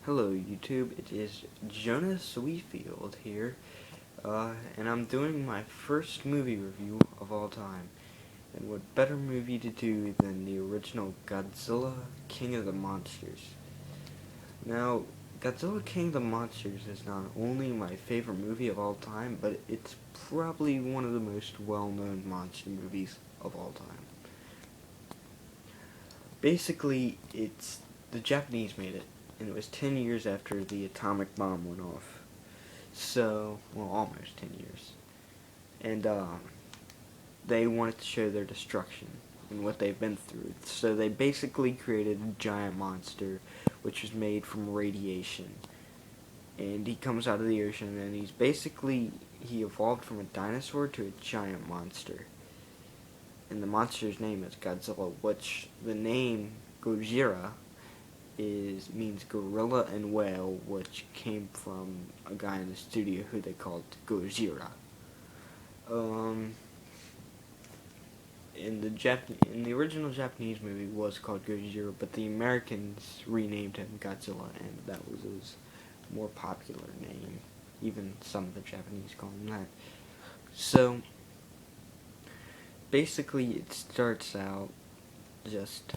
Hello YouTube, it is Jonas Weefield here, and I'm doing my first movie review of all time. And what better movie to do than the original Godzilla King of the Monsters? Now, Godzilla King of the Monsters is not only my favorite movie of all time, but it's probably one of the most well-known monster movies of all time. Basically, it's the Japanese made it, and it was 10 years after the atomic bomb went off. So, well, almost 10 years. And, they wanted to show their destruction and what they've been through. So they basically created a giant monster, which was made from radiation. And he comes out of the ocean, and he evolved from a dinosaur to a giant monster. And the monster's name is Godzilla, which the name Gojira means gorilla and whale, which came from a guy in the studio who they called Gojira. In the original Japanese movie was called Gojira, but the Americans renamed him Godzilla, and that was his more popular name. Even some of the Japanese call him that. So basically, it starts out just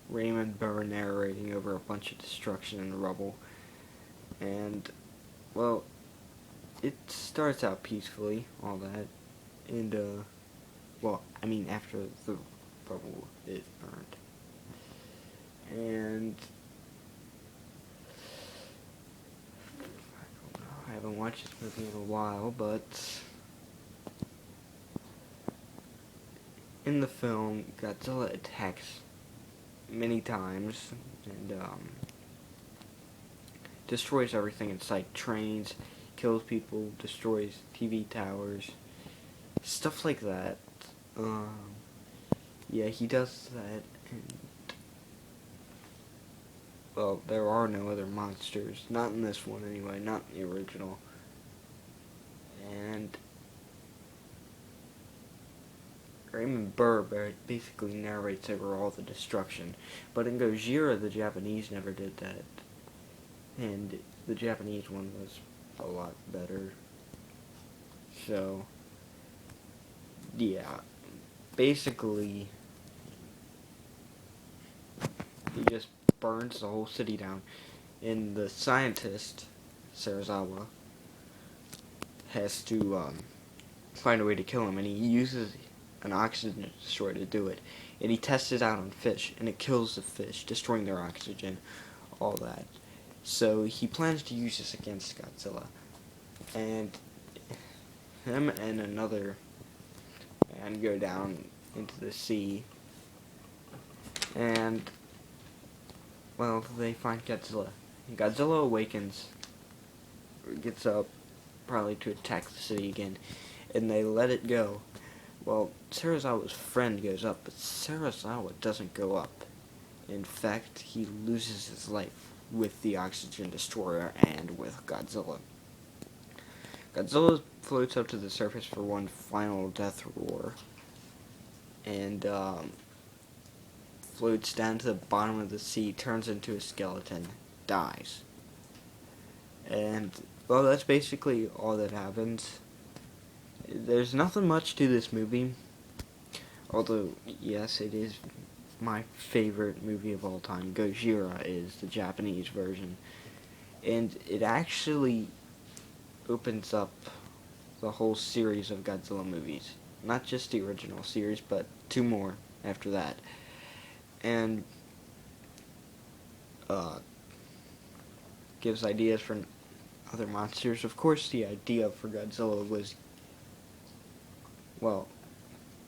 Raymond Burr narrating over a bunch of destruction and rubble, and, well, it starts out peacefully, all that, and, after the rubble is burned, and, I don't know, I haven't watched this movie in a while, but in the film, Godzilla attacks many times, and, destroys everything in sight. Trains, kills people, destroys TV towers, stuff like that. Yeah, he does that, and, well, there are no other monsters. Not in this one, anyway, not in the original. And Raymond Burr basically narrates over all the destruction. But in Gojira, the Japanese never did that. And the Japanese one was a lot better. So, yeah. Basically, he just burns the whole city down. And the scientist, Sarazawa, has to find a way to kill him. And he uses an oxygen destroyer to do it. And he tests it out on fish, and it kills the fish, destroying their oxygen, all that. So he plans to use this against Godzilla. And him and another man go down into the sea, and, well, they find Godzilla. And Godzilla awakens, gets up, probably to attack the city again, and they let it go. Well, Sarazawa's friend goes up, but Sarazawa doesn't go up. In fact, he loses his life with the oxygen destroyer and with Godzilla. Godzilla floats up to the surface for one final death roar, and floats down to the bottom of the sea, turns into a skeleton, dies. And, well, that's basically all that happens. There's nothing much to this movie, although, yes, it is my favorite movie of all time. Gojira is the Japanese version, and it actually opens up the whole series of Godzilla movies. Not just the original series, but two more after that. And gives ideas for other monsters. Of course, the idea for Godzilla was, well,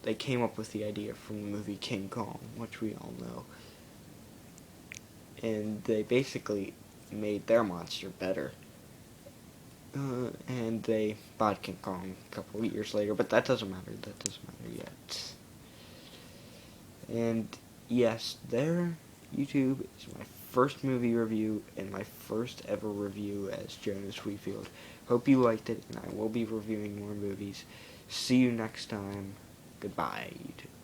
they came up with the idea from the movie King Kong, which we all know. And they basically made their monster better. And they bought King Kong a couple of years later, but that doesn't matter. That doesn't matter yet. And yes, YouTube is my first movie review and my first ever review as Jonas Weefield. Hope you liked it, and I will be reviewing more movies. See you next time. Goodbye, YouTube.